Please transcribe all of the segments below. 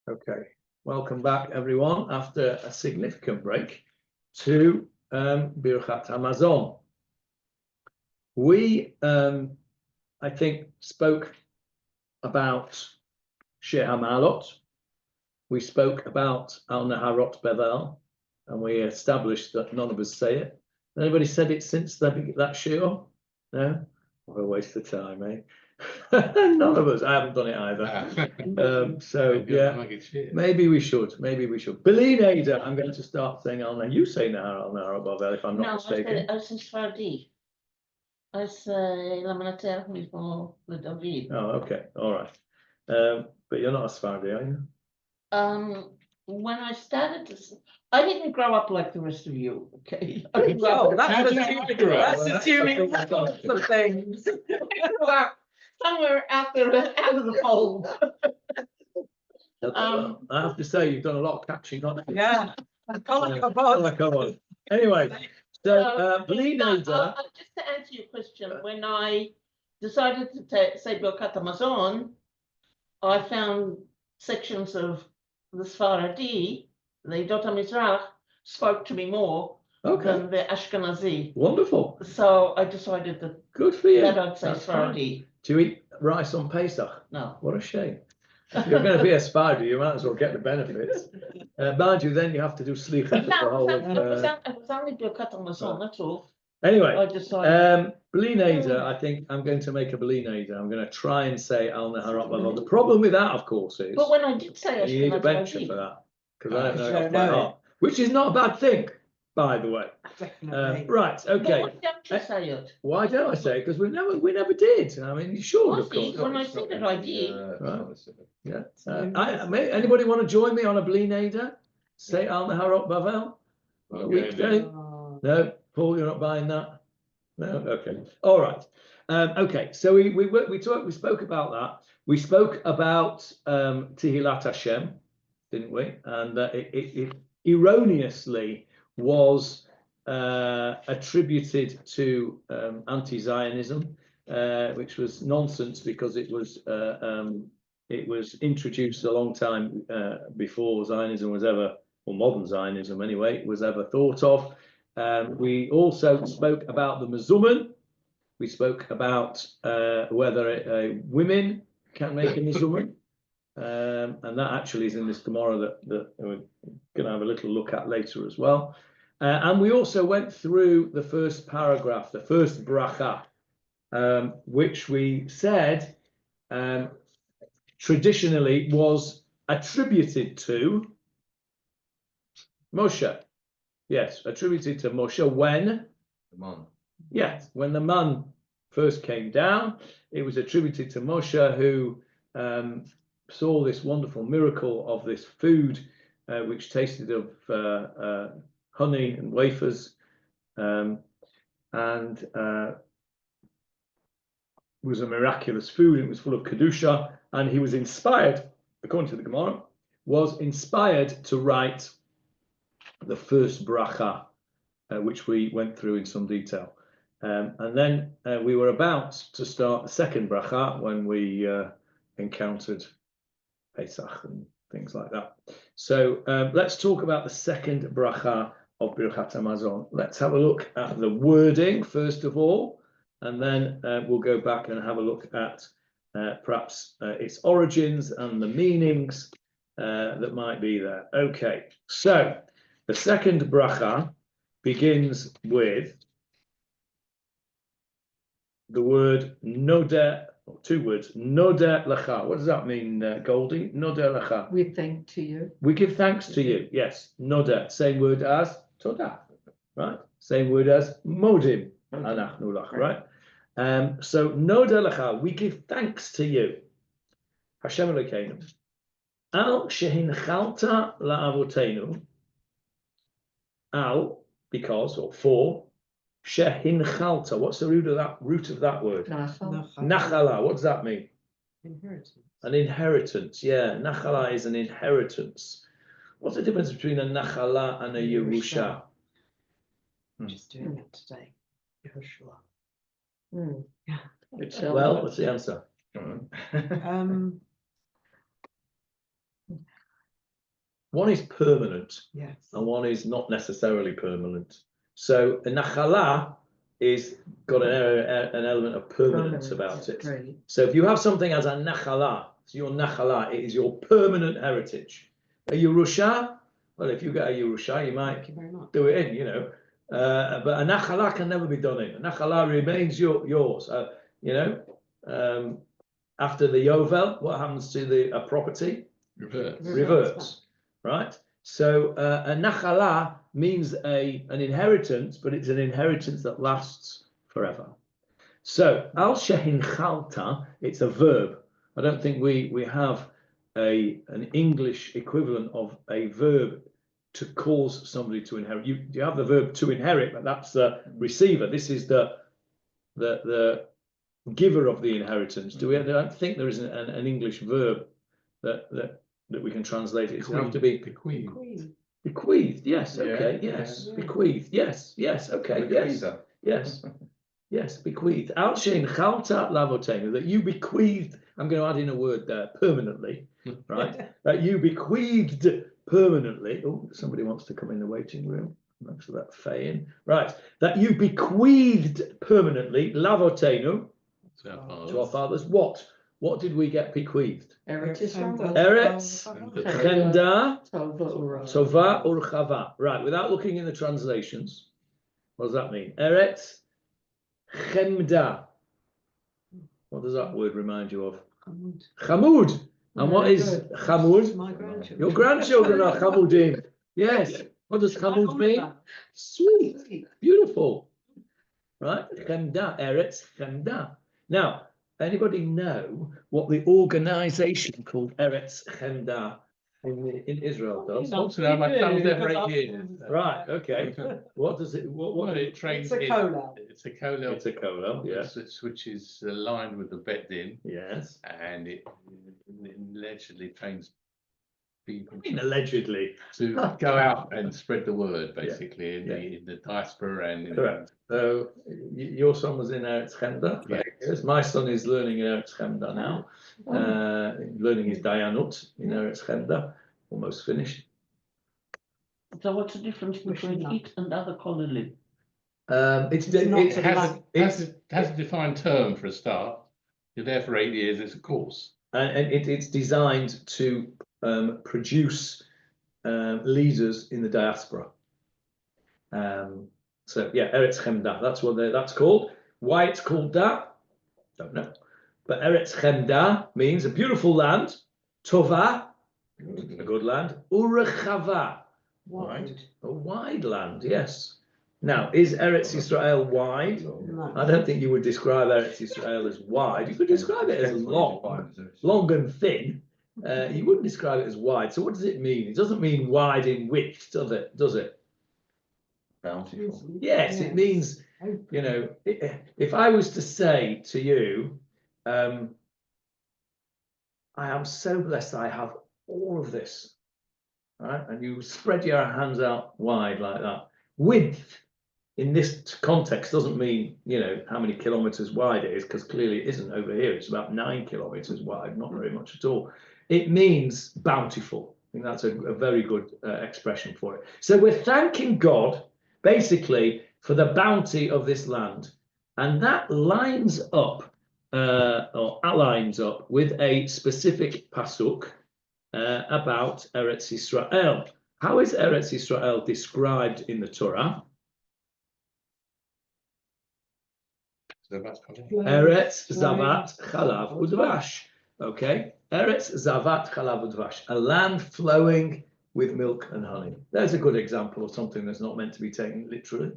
Okay, welcome back everyone after a significant break to Birkat Hamazon. We, I think, spoke about Shiur Hamalot. We spoke about Al Naharot Bevel, and we established that none of us say it. Anybody said it since that shiur? No? What a waste of time, eh? None of us. I haven't done it either. So yeah, maybe we should. Maybe we should. Belinada, I'm going to start saying Al Nahar. You say Nahar Al Nahar Bevel, if I'm not mistaken. I say Sfardi. I say Lamanater before the David. Oh, okay, all right. But you're not a Sfardi, are you? When I started to, I didn't grow up like the rest of you. Okay. That's assuming lots of things. Somewhere out there, out of the fold. I have to say, you've done a lot of catching on. Yeah. Come on. Anyway, so Belinada. Just to answer your question, when I decided to say Birkat Hamazon, I found sections of the Sfaradi, the Dot HaMizrach, spoke to me more than the Ashkenazi. Wonderful. So I decided that good for you. That I'd say Sfaradi. Do you eat rice on Pesach? No. What a shame. If you're going to be a Sfaradi, you might as well get the benefits. Mind you, then you have to do sleep for the whole of. It was only Birkat Hamazon, that's all. Anyway, I decided. Belinada, I think I'm going to make a Belinada. I'm going to try and say Al Naharot Bevel. The problem with that, of course, is. But when I did say you need a bencher for that, because I don't know it off by heart, which is not a bad thing, by the way. Right, okay. But why don't you say it? Why don't I say it? Because we never did. I mean, you should, of course. When I said it, I did. Right. Yeah. Anybody want to join me on a Belinada? Say Al Naharot Bevel? Weekday? No, Paul, you're not buying that. No, okay, all right. Okay, so we spoke about that. We spoke about Tefilah Hashem, didn't we? And it erroneously was attributed to anti-Zionism, which was nonsense because it was introduced a long time before Zionism was ever, or modern Zionism anyway, was ever thought of. We also spoke about the Mezuman. We spoke about whether women can make a Mezuman. And that actually is in this Gemara that we're going to have a little look at later as well. And we also went through the first paragraph, the first bracha, which we said traditionally was attributed to Moshe. Yes, attributed to Moshe when? The man. Yes, when the man first came down, it was attributed to Moshe, who saw this wonderful miracle of this food, which tasted of honey and wafers, and was a miraculous food. It was full of kedusha, and he was inspired, according to the Gemara, was inspired to write the first bracha, which we went through in some detail. And then we were about to start the second bracha when we encountered Pesach and things like that. So let's talk about the second bracha of Birkat Hamazon. Let's have a look at the wording first of all, and then we'll go back and have a look at perhaps its origins and the meanings that might be there. Okay, so the second bracha begins with the word nodeh, or two words, nodeh lecha. What does that mean, Goldie? Nodeh lecha. We thank to you. We give thanks to you. Yes, nodeh. Same word as todah, right? Same word as modim. Anachnu lach, right? So nodeh lecha, we give thanks to you. Hashem Elokeinu. Al shehinchalta la'avotenu. Al, because, or for, shehinchalta. What's the root of that word? Nachala. What does that mean? Inheritance. An inheritance. Yeah, nachala is an inheritance. What's the difference between a nachala and a yerusha? Just doing it today. Yehoshua. Well, what's the answer? one is permanent Yes. and one is not necessarily permanent. So a nachala is got an element of permanence about it. Great. So if you have something as a nachala, so your nachala, it is your permanent heritage. A Yerusha, well, if you get a Yerusha, you might Thank you very much. do it in, you know. But a nachala can never be done in. A nachala remains yours. You know, after the Yovel, what happens to a property? Reverts, right? So a nachala means an inheritance, but it's an inheritance that lasts forever. So al shehin chalta, it's a verb. I don't think we have an English equivalent of a verb to cause somebody to inherit. You have the verb to inherit, but that's the receiver. This is the giver of the inheritance. I don't think there is an English verb that we can translate it. It have to be bequeathed. Bequeathed, yes, Yeah, okay, yes. yeah. Bequeathed, yes, okay, yes, bequeathed. Al shein chalta lavotenu, that you bequeathed, I'm going to add in a word there, permanently, right? That you bequeathed permanently. Oh, somebody wants to come in the waiting room. Thanks for that, Fayin. Right, that you bequeathed permanently, lavotenu, to our fathers. What did we get bequeathed? Eretz Chemda, Tova urchava. Right, without looking in the translations, what does that mean? Eretz chemda. What does that word remind you of? Chamud. And what is chamud? My grandchildren. Your grandchildren are chamudim. Yes. What does chamud mean? Sweet. Beautiful. Right? Chemda. Eretz chemda. Now, anybody know what the organization called Eretz Chemda in Israel does? Also, no, my son's there for 8 years. Right, okay. What does it, what It trains It's a kollel. It's a kollel. it's a kollel, yes. Which is aligned with the bet din, Yes. and it allegedly trains people I mean, allegedly. to go out and spread the word, basically, in the diaspora and in Correct. So your son was in Eretz Chemda. Yeah. Yes. My son is learning in Eretz Chemda now. Learning his Dayanut in Eretz Chemda. Almost finished. So what's the difference between it and other kollelim? It's It has a defined term for a start. You're there for 8 years. It's a course. and it's designed to produce leaders in the diaspora. So yeah, Eretz Chemda, that's what that's called. Why it's called that, don't know. But Eretz Chemda means a beautiful land, Tova, a good land, Urechava, right? A wide land, yes. Now, is Eretz Israel wide? No. I don't think you would describe Eretz Israel as wide. You could describe it as long and thin. You wouldn't describe it as wide. So what does it mean? It doesn't mean wide in width, does it? Does it? Bountiful. Yes, it means, you know, if I was to say to you, I am so blessed I have all of this, right? And you spread your hands out wide like that. Width in this context doesn't mean, you know, how many kilometers wide it is, because clearly it isn't over here. It's about 9 kilometers wide, not very much at all. It means bountiful. I think that's a very good expression for it. So we're thanking God, basically, for the bounty of this land. And that lines up, or aligns up with a specific pasuk about Eretz Israel. How is Eretz Israel described in the Torah? Eretz Zavat Chalav Udvash. Okay, Eretz Zavat Chalav Udvash, a land flowing with milk and honey. There's a good example of something that's not meant to be taken literally,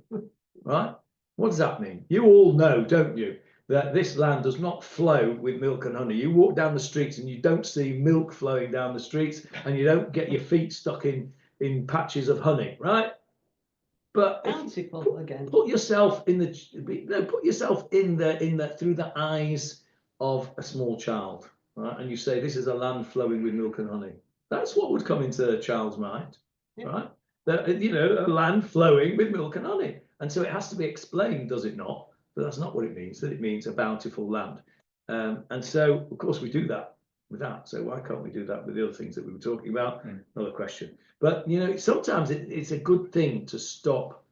right? What does that mean? You all know, don't you, that this land does not flow with milk and honey. You walk down the streets and you don't see milk flowing down the streets, and you don't get your feet stuck in patches of honey, right? But Bountiful again. Put yourself in put yourself in the through the eyes of a small child, right? And you say, this is a land flowing with milk and honey. That's what would come into a child's mind, right? That, you know, a land flowing with milk and honey. And so it has to be explained, does it not? But that's not what it means. That it means a bountiful land. And so, of course, we do that with that. So why can't we do that with the other things that we were talking about? Mm. Another question. But sometimes it's a good thing to stop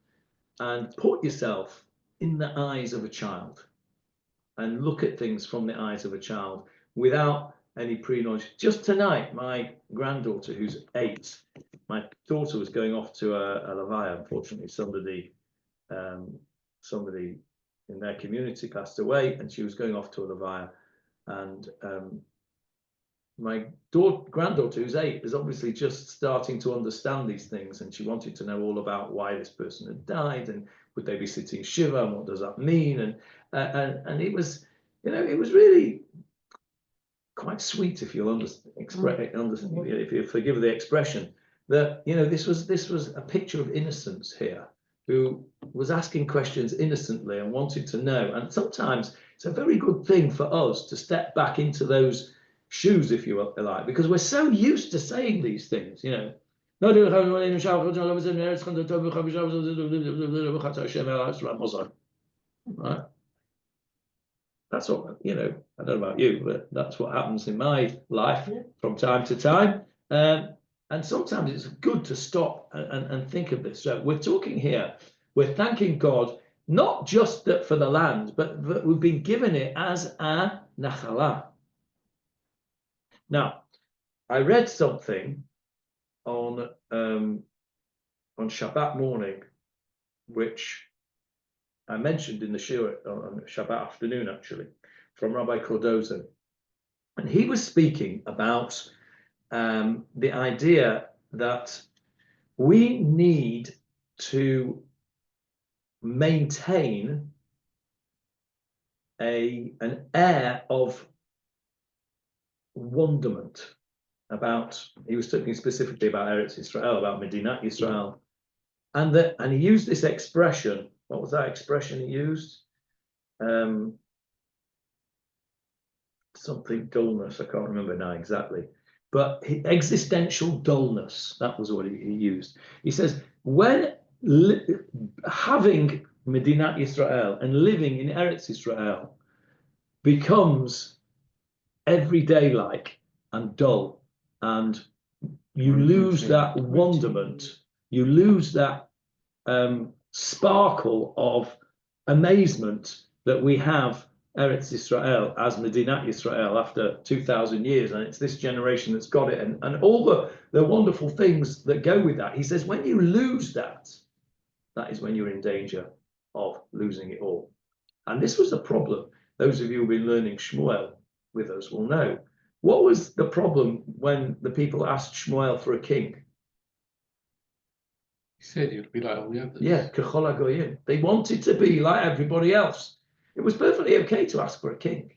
and put yourself in the eyes of a child and look at things from the eyes of a child without any pre-knowledge. Just tonight, my granddaughter, who's 8, my daughter was going off to a levaya. Unfortunately, somebody in their community passed away, and she was going off to a levaya. And my granddaughter, who's 8, is obviously just starting to understand these things, and she wanted to know all about why this person had died, and would they be sitting shiva, and what does that mean? And it was, it was really quite sweet, if you'll if you forgive the expression, that this was a picture of innocence here, who was asking questions innocently and wanted to know. And sometimes it's a very good thing for us to step back into those shoes, if you like, because we're so used to saying these things, right? That's what, I don't know about you, but that's what happens in my life from time to time. And sometimes it's good to stop and think of this. So we're talking here, we're thanking God, not just that for the land, but we've been given it as a nachalah. Now, I read something on Shabbat morning, which I mentioned in the Shiur on Shabbat afternoon, actually, from Rabbi Cordoza. And he was speaking about the idea that we need to maintain an air of wonderment about, he was talking specifically about Eretz Israel, about Medinat Yisrael, and he used this expression. What was that expression he used? Something dullness, I can't remember now exactly, but existential dullness, that was what he used. He says, when having Medinat Yisrael and living in Eretz Israel becomes everyday like and dull, and you lose that wonderment, you lose that sparkle of amazement that we have Eretz Israel as Medinat Yisrael after 2,000 years, and it's this generation that's got it, and all the wonderful things that go with that. He says, when you lose that, that is when you're in danger of losing it all. And this was the problem. Those of you who've been learning Shmuel with us will know. What was the problem when the people asked Shmuel for a king? He said you'd be like all the others. Yeah, kechol hagoyim. They wanted to be like everybody else. It was perfectly okay to ask for a king,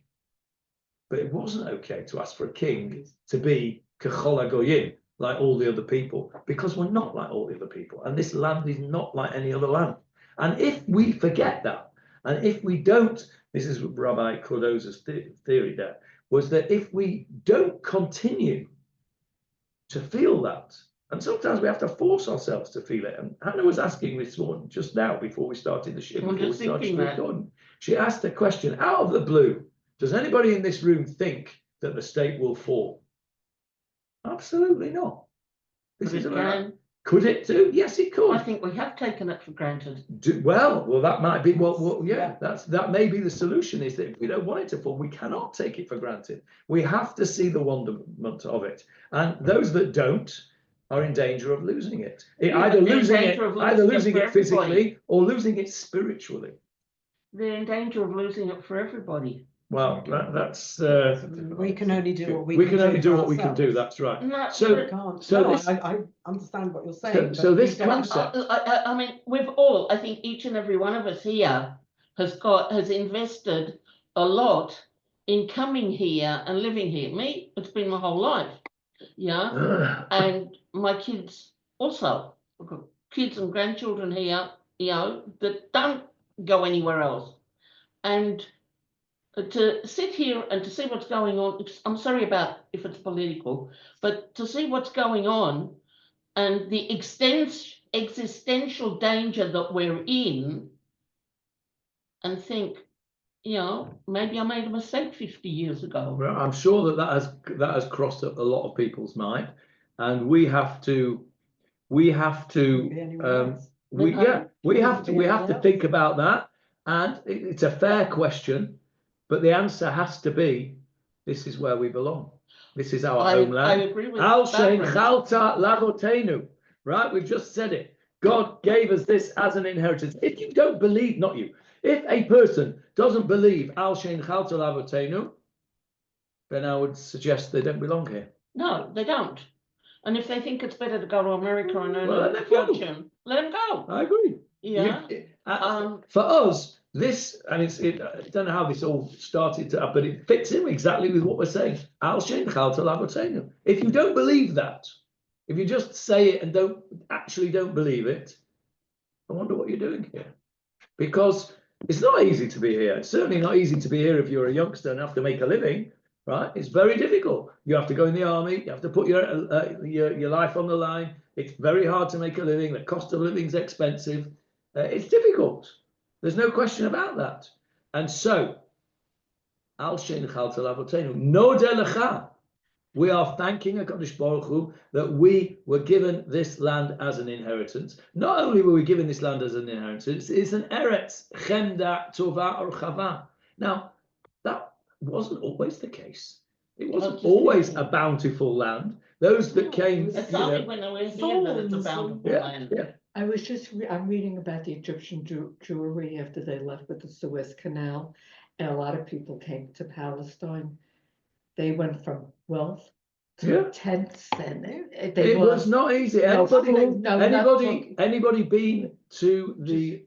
but it wasn't okay to ask for a king to be kechol hagoyim, like all the other people, because we're not like all the other people, and this land is not like any other land. And if we forget that, and if we don't, this is Rabbi Cordoza's theory there, was that if we don't continue to feel that, and sometimes we have to force ourselves to feel it. And Hannah was asking this one just now before we started the shiur, before we started recording. She asked a question out of the blue. Does anybody in this room think that the state will fall? Absolutely not. This is could it do? Yes, it could. I think we have taken it for granted. Well, that might be yeah. That may be the solution. Is that if we don't want it to fall, we cannot take it for granted. We have to see the wonderment of it, and those that don't are in danger of losing it. Either losing it physically or losing it spiritually. They're in danger of losing it for everybody. Well, that's we can only do what we can only do what we can do. That's right. No, I understand what you're saying. So this concept. I mean, we've all. I think each and every one of us here has invested a lot in coming here and living here. Me, it's been my whole life. Yeah, and my kids also. I've got kids and grandchildren here, that don't go anywhere else. And to sit here and to see what's going on, I'm sorry about if it's political, but to see what's going on and the existential danger that we're in, and think, maybe I made a mistake 50 years ago. Well, I'm sure that has crossed a lot of people's mind, and we have to Be anywhere else. we have to think about that, and it's a fair question, but the answer has to be, this is where we belong. This is our homeland. I agree with Al that. shein chalta lavotenu. Right, we've just said it. God gave us this as an inheritance. If you don't believe, not you, if a person doesn't believe Al shein chalta lavotenu, then I would suggest they don't belong here. No, they don't. And if they think it's better to go to America and earn Well, a fortune, let them go. I agree. Yeah. For us, this, and I don't know how this all started, but it fits in exactly with what we're saying. Al shein chalta lavotenu. If you don't believe that, if you just say it and don't believe it, I wonder what you're doing here. Because it's not easy to be here. It's certainly not easy to be here if you're a youngster and have to make a living, right? It's very difficult. You have to go in the army. You have to put your life on the line. It's very hard to make a living. The cost of living is expensive. It's difficult. There's no question about that. And so, Al shein chalta lavotenu, nodeh lecha. We are thanking HaKadosh Baruch Hu that we were given this land as an inheritance. Not only were we given this land as an inheritance, it's an eretz, chemda, tova, or chava. Now, that wasn't always the case. It wasn't always a bountiful land. Those that came, It's only when they were here that it's a bountiful land. yeah. I'm reading about the Egyptian Jewry after they left with the Suez Canal, and a lot of people came to Palestine. They went from wealth to tents, and it was not easy. Anybody been to the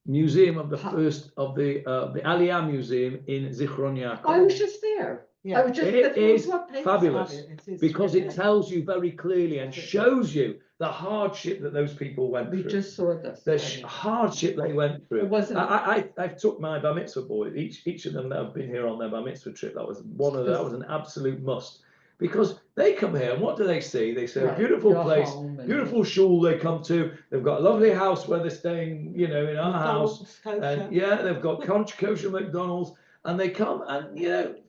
museum of the first of the Aliyah Museum in Zichron Yaakov? I was just there. Yeah. It is fabulous because it tells you very clearly and shows you the hardship that those people went through. We just saw this. The hardship they went through. It wasn't. I took my bar mitzvah boys. Each of them that have been here on their bar mitzvah trip. That was an absolute must, because they come here and what do they see? They see a beautiful place, beautiful shul they come to. They've got a lovely house where they're staying, in our house, and they've got kosher McDonald's. And they come and,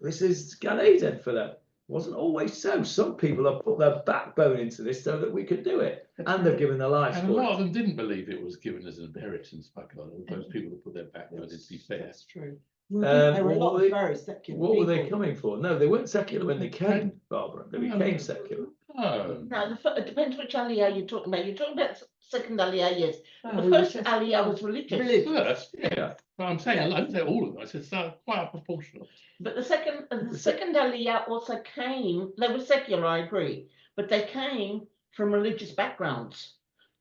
this is Gan Eden for them. It wasn't always so. Some people have put their backbone into this so that we could do it. And they've given their lives for it. And a lot of them didn't believe it was given as an inheritance back on. Those people that put their backbone into, to be fair. That's true. There were a lot of very secular What were they people. coming for? No, they weren't secular when they came, Barbara. They became secular. Oh. Now, it depends which Aliyah you're talking about. You're talking about second Aliyah, yes. Oh, The first Aliyah was religious. First, yeah. But I'm saying, I didn't say all of them. I said quite a proportion. But the second Aliyah also came, they were secular, I agree, but they came from religious backgrounds.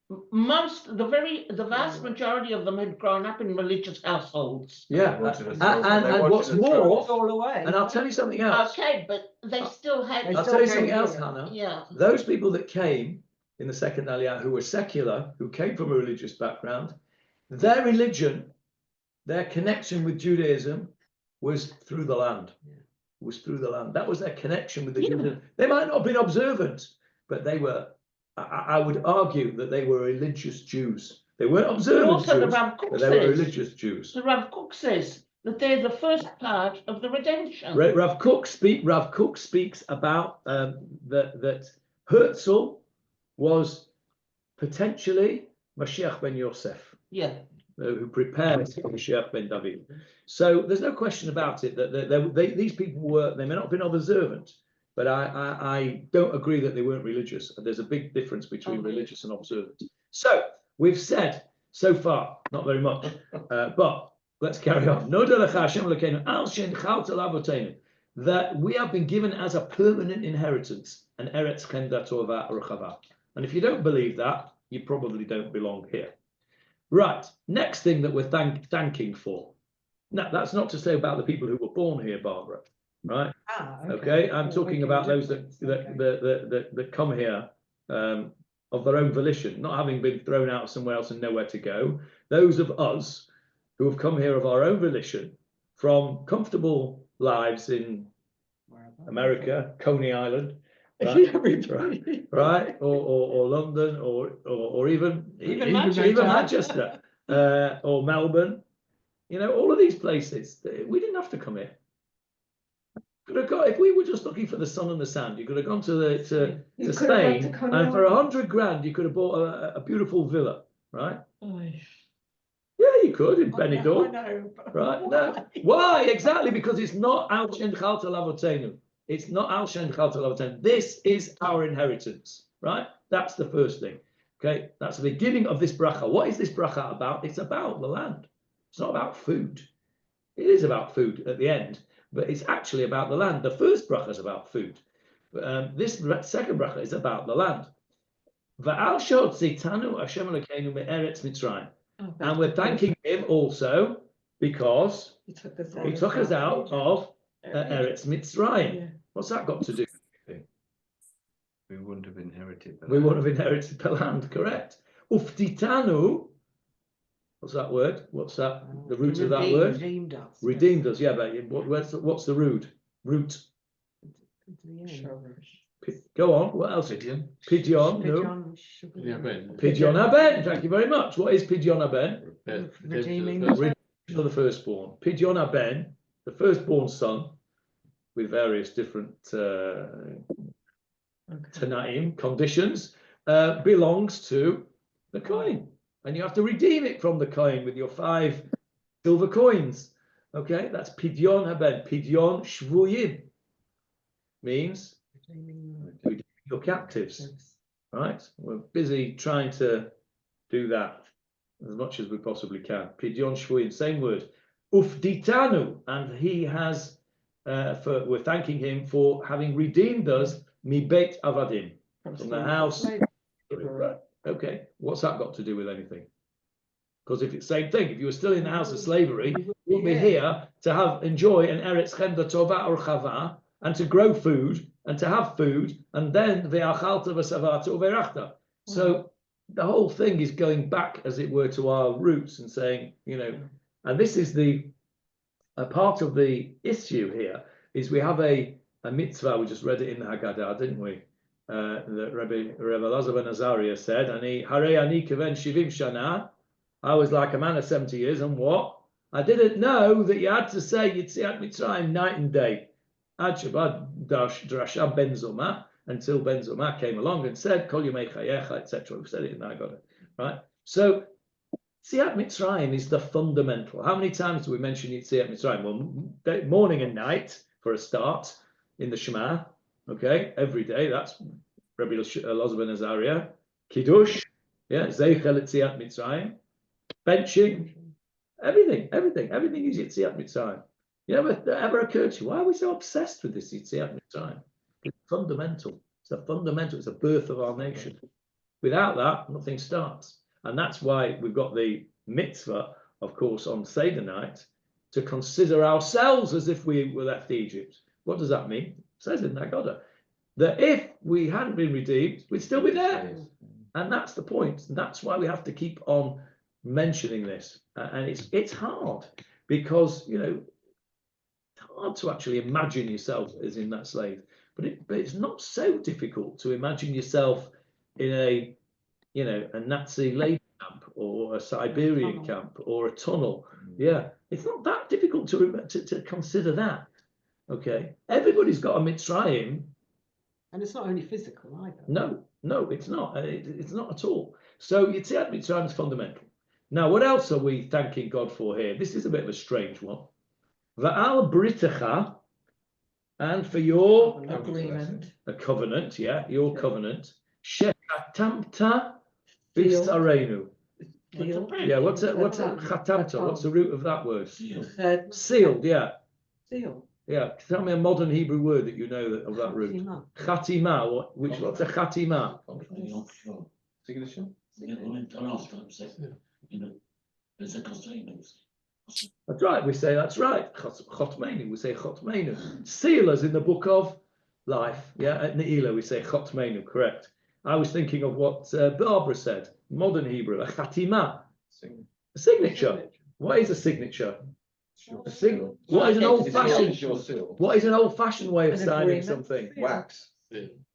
The vast majority of them had grown up in religious households. Yeah, and what's more, all away. and I'll tell you something else. Okay, but they still had. I'll tell you something else, Hannah. Yeah. Those people that came in the second Aliyah who were secular, who came from a religious background, their religion, their connection with Judaism was through the land. Was through the land. That was their connection with the Judaism. They might not have been observant, but they were. I would argue that they were religious Jews. They weren't observant Also, Jews, but they were religious Jews. The Rav Kook says that they're the first part of the redemption. Rav Kook speaks about that Herzl was potentially Mashiach ben Yosef. Yeah. Who prepared for Mashiach ben David. So there's no question about it that these people they may not have been observant, but I don't agree that they weren't religious. There's a big difference between religious and observant. So we've said so far, not very much, but let's carry on. That we have been given as a permanent inheritance, an eretz chemda tova rechava. And if you don't believe that, you probably don't belong here. Right, next thing that we're thanking for. Now, that's not to say about the people who were born here, Barbara, right? Okay, I'm talking about those that come here of their own volition, not having been thrown out somewhere else and nowhere to go. Those of us who have come here of our own volition from comfortable lives in America, Coney Island, right? Or London, or even Manchester, or Melbourne, all of these places, we didn't have to come here. Could have got, if we were just looking for the sun and the sand, you could have gone to Spain, and for 100 grand, you could have bought a beautiful villa, right? Yeah, you could in Benidorm. I know, Right? No. Why? Exactly, because it's not Al Shen Chalta Lavotenu. It's not Al Shen Chalta Lavotenu. This is our inheritance, right? That's the first thing. Okay, that's the beginning of this bracha. What is this bracha about? It's about the land. It's not about food. It is about food at the end, but it's actually about the land. The first bracha is about food. This second bracha is about the land. Va'al shehotzitanu Hashem Elokeinu me'eretz Mitzrayim. And we're thanking him also because he took us out of Eretz Mitzrayim. Yeah. What's that got to do? We wouldn't have inherited that. We wouldn't have inherited the land, correct? Uftitanu, what's that word? What's that? The root of that word? Redeemed us. Redeemed us, yeah, but what's the root? Root. Go on, what else? Pidyon. Pidyon, no. Pidyon Haben, thank you very much. What is Pidyon Haben? Redeeming. Redemption of the firstborn. Pidyon Haben, the firstborn son, with various different Tanaim conditions, belongs to the coin. And you have to redeem it from the coin with your 5 silver coins. Okay, that's Pidyon Haben. Pidyon Shvuyim means redeeming your captives. Right? We're busy trying to do that as much as we possibly can. Pidyon Shvuyim, same word. Ufditanu, and he has, we're thanking him for having redeemed us, mi beit avadim, from the house. Right. Okay, what's that got to do with anything? Because if it's the same thing, if you were still in the house of slavery, you wouldn't be here to enjoy an eretz chemda tova or chava, and to grow food, and to have food, and then ve'achalta v'savata u've'rachta. So the whole thing is going back, as it were, to our roots and saying, and this is a part of the issue here, is we have a mitzvah, we just read it in the Haggadah, didn't we? That Rabbi Elazar ben Azariah said, Harei ani keven shivim shana, I was like a man of 70 years, and what? I didn't know that you had to say Yitziat Mitzrayim night and day. Ad Shabbat Drasha Ben Zoma, until Ben Zoma came along and said, Kol Yomei Chayecha, etc. We've said it in the Haggadah, right? So, Yitziat Mitzrayim is the fundamental. How many times do we mention Yitziat Mitzrayim? Well, morning and night, for a start, in the Shema, okay, every day. That's Rabbi Elazar ben Azariah. Kiddush, yeah, Zeichel Yitziat Mitzrayim. Benching, everything is Yitziat Mitzrayim. Ever occurred to you, why are we so obsessed with this Yitziat Mitzrayim? It's fundamental. It's a fundamental. It's a birth of our nation. Without that, nothing starts. And that's why we've got the mitzvah, of course, on Seder night, to consider ourselves as if we were left Egypt. What does that mean? It says in the Haggadah that if we hadn't been redeemed, we'd still be there. And that's the point. And that's why we have to keep on mentioning this. And it's hard because, it's hard to actually imagine yourself as in that slave. But it's not so difficult to imagine yourself in a Nazi labor camp or a Siberian camp or a tunnel. Yeah, it's not that difficult to consider that. Okay, everybody's got a Mitzrayim. And it's not only physical either. No, it's not. It's not at all. So Yitziat Mitzrayim is fundamental. Now, what else are we thanking God for here? This is a bit of a strange one. Va'al britecha, and for your agreement, a covenant, your covenant. Shechatamta b'sarenu. Yeah, what's that? Chatamta? What's the root of that word? Sealed. Yeah. Sealed. Yeah. Tell me a modern Hebrew word that you know of that root. Chatima. What's a chatima? Signature. That's right. We say that's right. Chotmeinu. We say chotmeinu. Seal as in the book of life. Yeah. At Ne'ilah we say chotmeinu. Correct. I was thinking of what Barbara said. Modern Hebrew, a chatima. A signature. What is a signature? A signature. What is an old-fashioned? What is an old-fashioned way of signing something? Wax.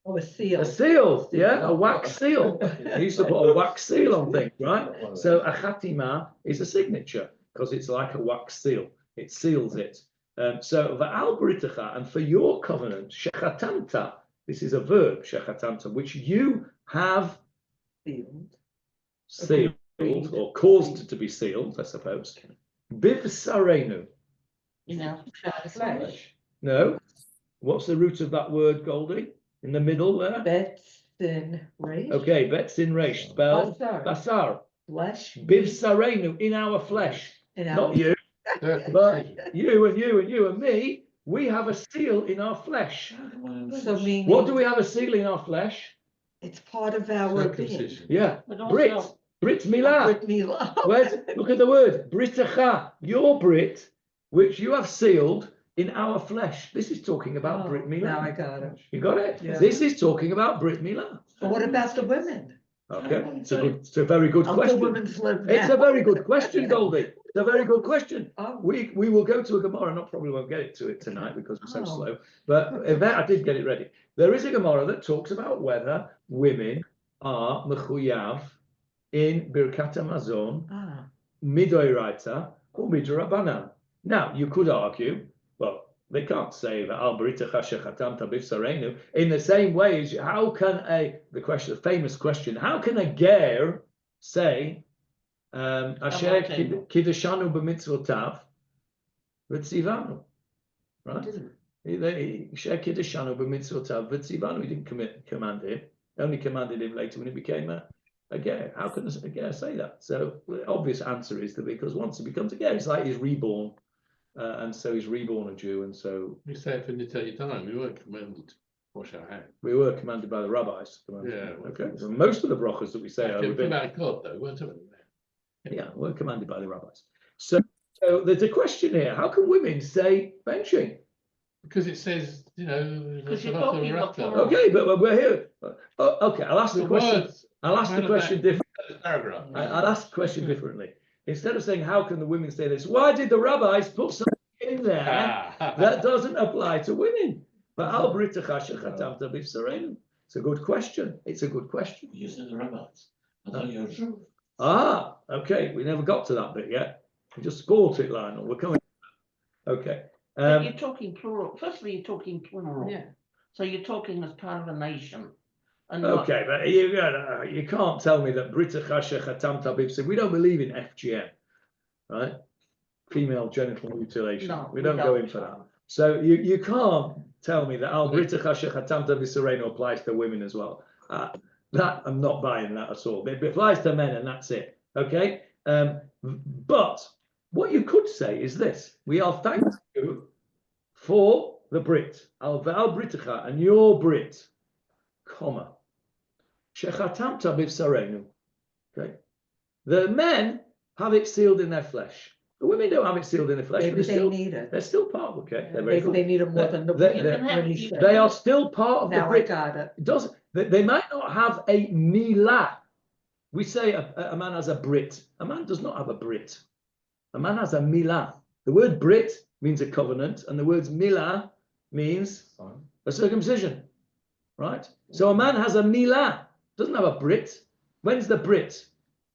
Oh, a seal. A seal, yeah, a wax seal. You used to put a wax seal on things, right? So a chatima is a signature. because it's like a wax seal. It seals it. So va'al britecha, and for your covenant, shechatamta. This is a verb, shechatamta, which you have sealed or caused to be sealed, I suppose. Bivsarenu. You know, flesh. No. What's the root of that word, Goldie? In the middle there? Betzin Reish. Okay, Betzin Reish, spelled Basar. Basar. Flesh. Bivsarenu, in our flesh. In Not our- you, but you and you and you and me, we have a seal in our flesh. So meaning. What do we have a seal in our flesh? It's part of our being. Circumcision. Yeah, But Brit. also, Brit Milah. Brit Milah. Look at the word, Britecha, your Brit, which you have sealed in our flesh. This is talking about Brit Milah. Now I got it. You got it? Yeah. This is talking about Brit Milah. But what about the women? Okay, it's a very good How the question. women's live It's now. a very good question, Goldie. It's a very good question. Oh, We will go to a Gemara, and I probably won't get to it tonight because we're so Oh. slow. But I did get it ready. There is a Gemara that talks about whether women are mechuyav in Birkat Hamazon, ah, midoiraita or midorabanan. Now you could argue, well, they can't say that al britecha shechatamta bivsarenu in the same way as how can the famous question, how can a ger say asher kiddushanu b'mitzvotav v'tzivanu, right? Asher kiddushanu b'mitzvotav v'tzivanu. He didn't command him. Only commanded him later when he became a ger. How can a ger say that? So the obvious answer is that because once he becomes a ger, it's like he's reborn. And so he's reborn a Jew, and so We say it for Nitei time, we weren't commanded to wash our hands. we were commanded by the rabbis. Yeah. Okay. So most of the brachas that we say are Came within, about God though, weren't it? yeah, we're commanded by the rabbis. So there's a question here: how can women say benching? Because it says, you know, Because you're that's talking about the plural. Okay, but we're here. Okay, I'll ask the The question. words. I'll ask the question differently. Paragraph. I'll ask the question differently. Instead of saying how can the women say this, why did the rabbis put something in there that doesn't apply to women? But al britecha shechatamta b'v'sarenu. It's a good question. It's a good question. You said the rabbis. I thought you were Jew. Ah, okay. We never got to that bit yet. We just spoilt it, Lionel. We're coming. Okay. but you're talking plural. Firstly, you're talking plural. yeah. So you're talking as part of a nation. And not- Okay, but you can't tell me that britecha shechatamta b'v'sarenu. We don't believe in FGM, right? Female genital mutilation. No, we don't go in for that. So you can't tell me that al britecha shechatamta b'v'sarenu applies to women as well. That I'm not buying that at all. It applies to men, and that's it. Okay. But what you could say is this: we are thankful for the Brit, al britecha, and your Brit, comma, shechatamta b'v'sarenu. Okay. The men have it sealed in their flesh. The women don't have it sealed in their flesh. Maybe But they need it. they're still part. Okay. They're very Maybe good. they need it more than the They- You women. can have- when he you said- can They are still part of the Now I Brit. got it. It does they might not have a milah. We say a man has a Brit. A man does not have a Brit. A man has a milah. The word Brit means a covenant, and the word milah means a circumcision. Right? So a man has a milah, doesn't have a Brit. When's the Brit?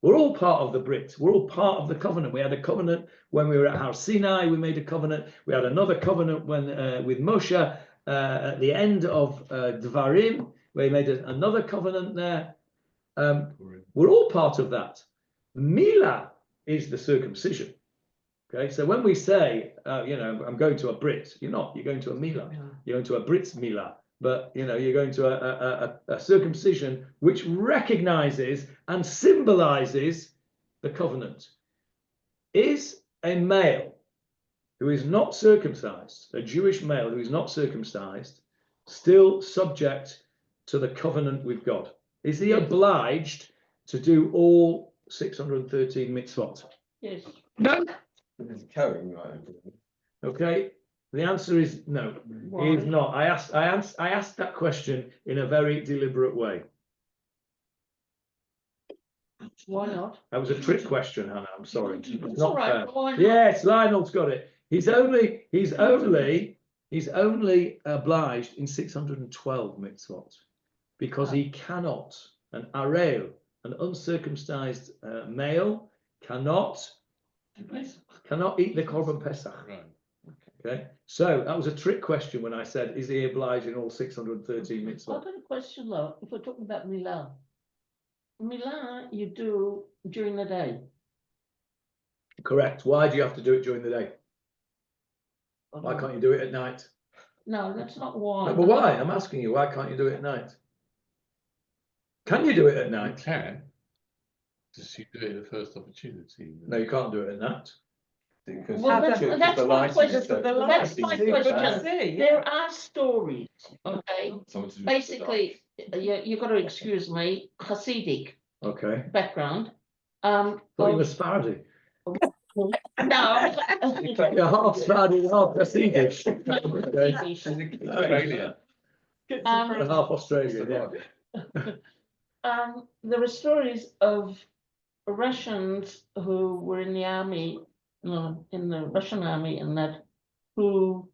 We're all part of the Brit. We're all part of the covenant. We had a covenant when we were at Har Sinai. We made a covenant. We had another covenant when with Moshe at the end of Dvarim. We made another covenant there. We're all part of that. Milah is the circumcision. Okay, so when we say, I'm going to a Brit, you're not. You're going to a milah. You're going to a Brit's milah. But you're going to a circumcision which recognizes and symbolizes the covenant. Is a male who is not circumcised, a Jewish male who is not circumcised, still subject to the covenant with God? Is he obliged to do all 613 mitzvot? Yes. No. It's carrying, right? Okay. The answer is no. He is not. I asked that question in a very deliberate way. Why not? That was a trick question, Hannah. I'm sorry. It's It's not all right. fair. but Why not? Yes, Lionel's got it. He's only obliged in 612 mitzvot because he cannot, an arel, an uncircumcised male, cannot Cannot eat the Korban Pesach. Right. Okay, so that was a trick question when I said, is he obliged in all 613 I've mitzvot? got a question though, if we're talking about Milah. Milah you do during the day. Correct. Why do you have to do it during the day? Why can't you do it at night? No, that's not why. No, but why? I'm asking you, why can't you do it at night? Can you do it at You night? can. Just you do it at the first opportunity. No, you can't do it at night. Because Well, that's that's my question. That's my question. See, There are stories, okay? Someone to- Basically, you've got to excuse me, Hasidic Okay. background. Thought you were Of- Sephardi. No. You're half Sephardi, half Hasidic. Okay. Australia. And half Australian, yeah. There are stories of Russians who were in the army, in the Russian army, and that who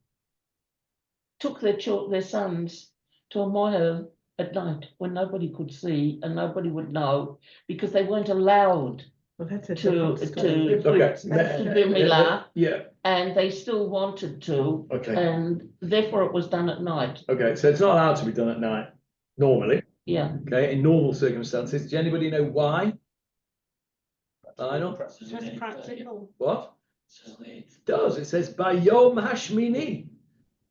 took their sons to a mohel at night when nobody could see and nobody would know because they weren't allowed Well, that's a to different story. Okay. to do milah, Yeah, and they still wanted to, okay. and therefore it was done at night. Okay, so it's not allowed to be done at night, normally, Yeah. okay, in normal circumstances. Does anybody know why? I don't. Just practical. What? It does. It says Bayom Hashmini.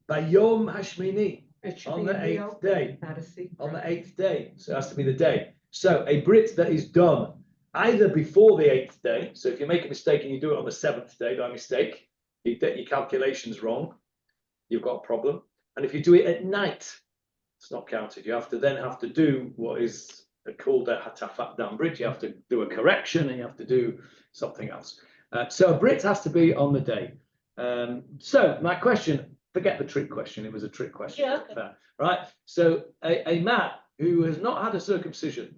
Bayom Hashmini. It should On be the in the 8th open, day. not a secret. On the 8th day. So it has to be the day. So a Brit that is done either before the 8th day. So if you make a mistake and you do it on the 7th day by mistake, you get your calculations wrong, you've got a problem. And if you do it at night, it's not counted. You have to do what is called a hatafat dam brit. You have to do a correction and you have to do something else. So a Brit has to be on the day. So my question, forget the trick question. It was a trick question. Yeah. Fair, right? So a man who has not had a circumcision,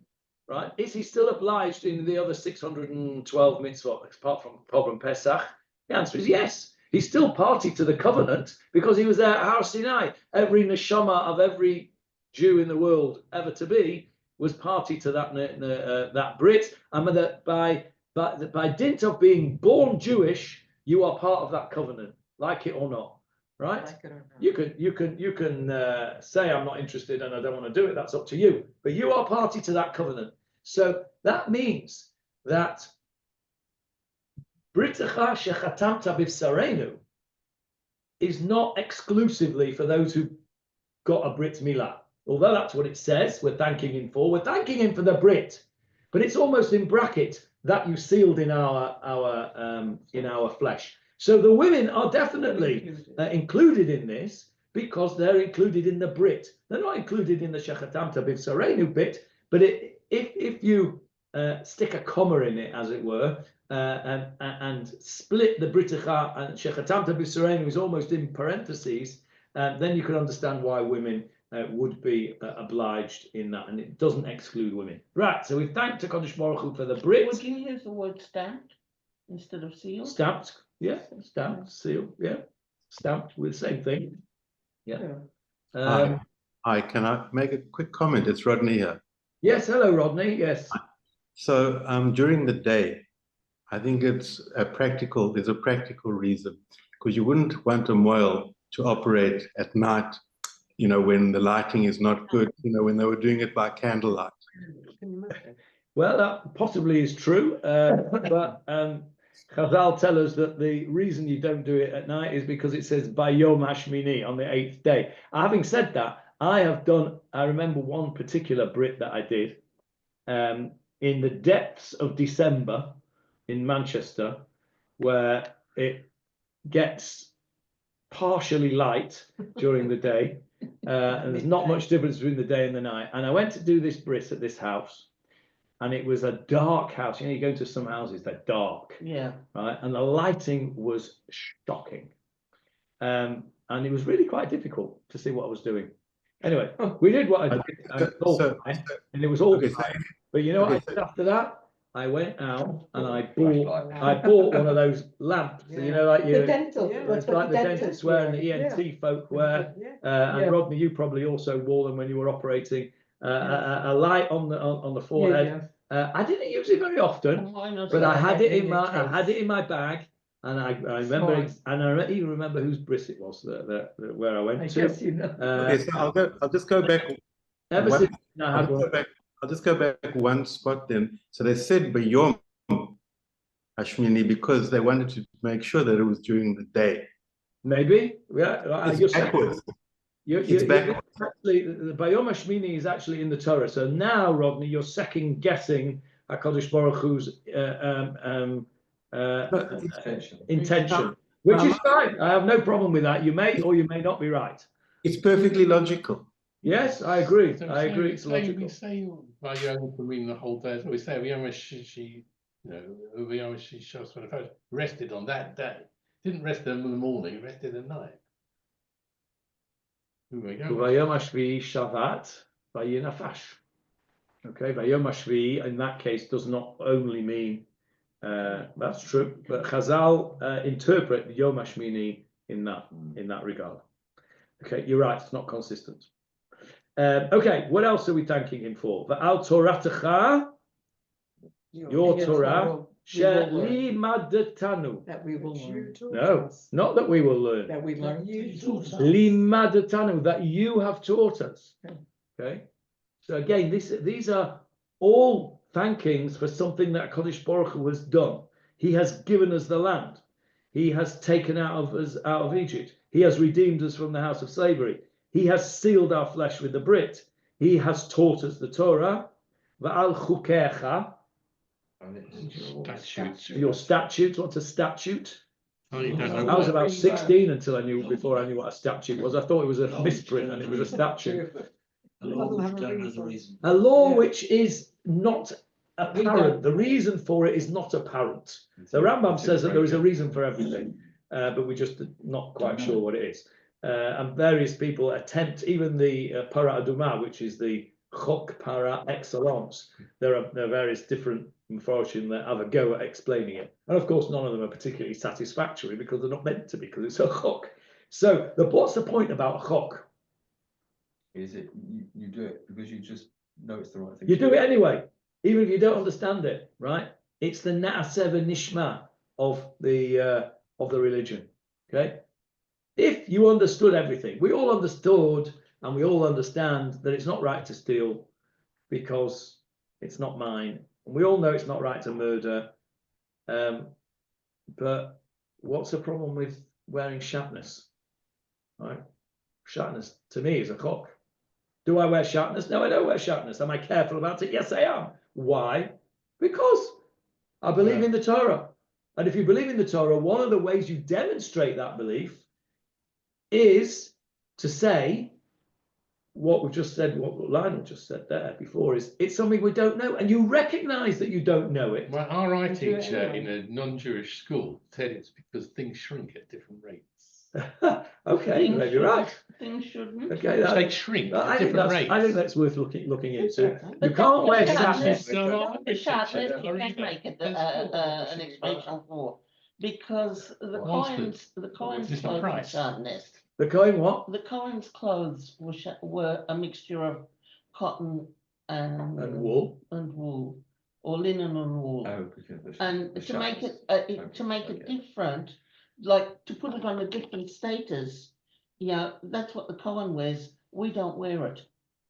right? Is he still obliged in the other 612 mitzvot apart from Korban Pesach? The answer is yes. He's still party to the covenant because he was there at Har Sinai. Every neshama of every Jew in the world ever to be was party to that Brit, and that by dint of being born Jewish, you are part of that covenant, like it or not, right? Like it or not. You can say I'm not interested and I don't want to do it. That's up to you. But you are party to that covenant. So that means that Britecha shechatamta b'vsarenu is not exclusively for those who got a Brit Milah. Although that's what it says, we're thanking him for. We're thanking him for the Brit, but it's almost in bracket that you sealed in our flesh. So the women are definitely included in this because they're included in the Brit. They're not included in the Shechatamta B'Vsarenu bit, but if you stick a comma in it, as it were, and split the Britecha and Shechatamta B'Vsarenu is almost in parentheses, then you can understand why women would be obliged in that, and it doesn't exclude women. Right, so we've thanked HaKadosh Baruch Hu for the Brit. Would you use the word stamped instead of sealed? Stamped, yeah, stamped, sealed, yeah, stamped with the same thing. Yeah. Hi, can I make a quick comment? It's Rodney here. Yes, hello, Rodney. Yes. So during the day, I think there's a practical reason, because you wouldn't want a mohel to operate at night, when the lighting is not good, when they were doing it by candlelight. Well, that possibly is true, but Chazal tell us that the reason you don't do it at night is because it says Bayom Hashmini on the 8th day. Having said that, I remember one particular Brit that I did in the depths of December in Manchester, where it gets partially light during the day, and there's not much difference between the day and the night. And I went to do this Brit at this house, and it was a dark house. You go to some houses, they're dark. Yeah. Right. And the lighting was shocking. And it was really quite difficult to see what I was doing. Anyway, we did what I did, and it was all fine. But you know what I did after that? I went out and I bought one of those lamps, like The dental. it's like the dentists wear and the ENT folk wear. And Rodney, you probably also wore them when you were operating. A light on the forehead, I didn't use it very often, but I had it in my bag, and I remember and I even remember whose bris it was where I went I to. guess you know. Okay, so I'll just go back. Ever one- since I had one. I'll just go back one spot then. So they said Bayom Hashmini because they wanted to make sure that it was during the day. Maybe, yeah. It's backwards. It's backwards. Actually, the Bayom Hashmini is actually in the Torah. So now, Rodney, you're second guessing HaKadosh Baruch Hu's intention, which is fine. I have no problem with that. You may or you may not be right. It's perfectly logical. Yes, I agree. So I agree. It's we logical. say Vayom can mean the whole day. So we say Vayom she, Vayom she shows for the first rested on that day. Didn't rest in the morning, rested at night. Vayom Hashvi Shavat Vayinafash. Okay, Vayom Hashvi in that case does not only mean that's true, but Chazal interpret Yom Hashmini in that regard. Okay, you're right. It's not consistent. Okay, what else are we thanking him for? Va'al Toratecha, your Torah, Limadatanu. That we will learn. No, not that we will learn. That we learn. Limadatanu, that you have taught us. Okay, so again, these are all thankings for something that Kodesh Baruch Hu has done. He has given us the land. He has taken us out of Egypt. He has redeemed us from the house of slavery. He has sealed our flesh with the Brit. He has taught us the Torah. Va'al chukecha. Your statutes. What's a statute? You don't know I was what. about 16 before I knew what a statute was. I thought it was a misprint and it was a statute. A law which don't have a reason. A law which is not apparent. The reason for it is not apparent. The Rambam says that there is a reason for everything, but we're just not quite sure what it is. And various people attempt, even the para aduma, which is the chok para excellence. There are various different Mepharshim that have a go at explaining it, and of course none of them are particularly satisfactory because they're not meant to be, because it's a chok. So what's the point about a chok? Is it you do it because you just know it's the right thing? You do it anyway, even if you don't understand it, right? It's the na'aseh v'nishma of the religion. Okay, if you understood everything, we all understood and we all understand that it's not right to steal because it's not mine. And we all know it's not right to murder. But what's the problem with wearing shatnez? Right? Shatnez to me is a chok. Do I wear shatnez? No, I don't wear shatnez. Am I careful about it? Yes, I am. Why? Because I believe in the Torah. And if you believe in the Torah, one of the ways you demonstrate that belief is to say what we've just said, what Lionel just said there before, is it's something we don't know, and you recognize that you don't know it. Well, our teacher in a non-Jewish school said it's because things shrink at different rates. Okay, maybe right. Things shouldn't. Okay, They shrink at different rates. I think that's worth looking into. You can't wear shatnez. Shatnez you can make it an explanation for, because the coins clothes shatnez. The coin what? The Cohen's clothes were a mixture of cotton and wool, or linen and wool. Oh, because And to make it different, like to put it on a different status, that's what the Cohen wears. We don't wear it.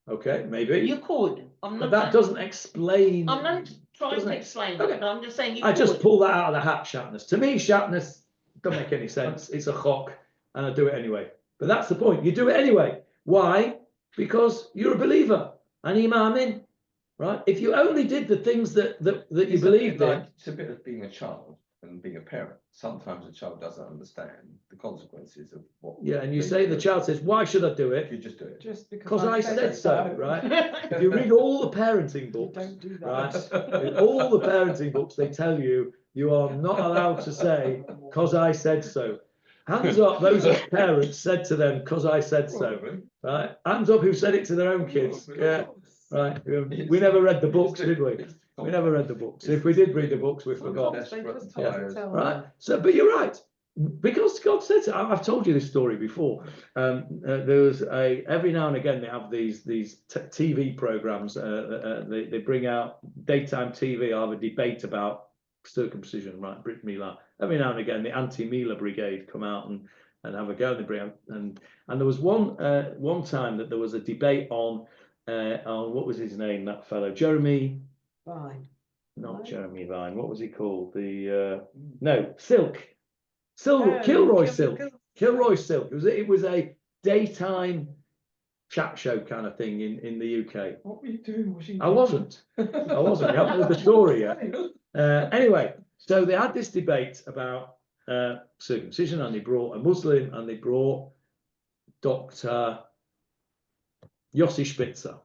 Okay, maybe. You could. But that doesn't explain. I'm not trying to explain it. I'm just saying. I just pull that out of the hat, shatnez. To me, shatnez doesn't make any sense. It's a chok, and I do it anyway. But that's the point. You do it anyway. Why? Because you're a believer. Ani ma'amin, right? If you only did the things that you believed in. It's a bit of being a child and being a parent. Sometimes a child doesn't understand the consequences of what. Yeah, and you say the child says, "Why should I do it?" You just do it. Just Because I said so, right? If you read all the parenting books, Don't do that. right? In all the parenting books, they tell you you are not allowed to say "because I said so." Hands up, those parents said to them, "because I said so." Right? Hands up, who said it to their own kids? Yeah, right. We never read the books, did we? We never read the books. If we did read the books, we forgot. They just Yeah. have to tell Right. them. So, but you're right. because God said so. I've told you this story before. There was every now and again they have these TV programs. They bring out daytime TV. I'll have a debate about circumcision, right? Brit Milah. Every now and again, the anti-Milah brigade come out and have a go. They bring out, and there was one time that there was a debate on what was his name? That fellow, Jeremy. Fine. Not No. Jeremy Vine. What was he called? Silk. Kilroy Silk. Kilroy Silk. It was a daytime chat show kind of thing in the UK. What were you doing? I wasn't. You haven't heard the story yet. Anyway, so they had this debate about circumcision, and they brought a Muslim, and they brought Dr. Yossi Spitzer.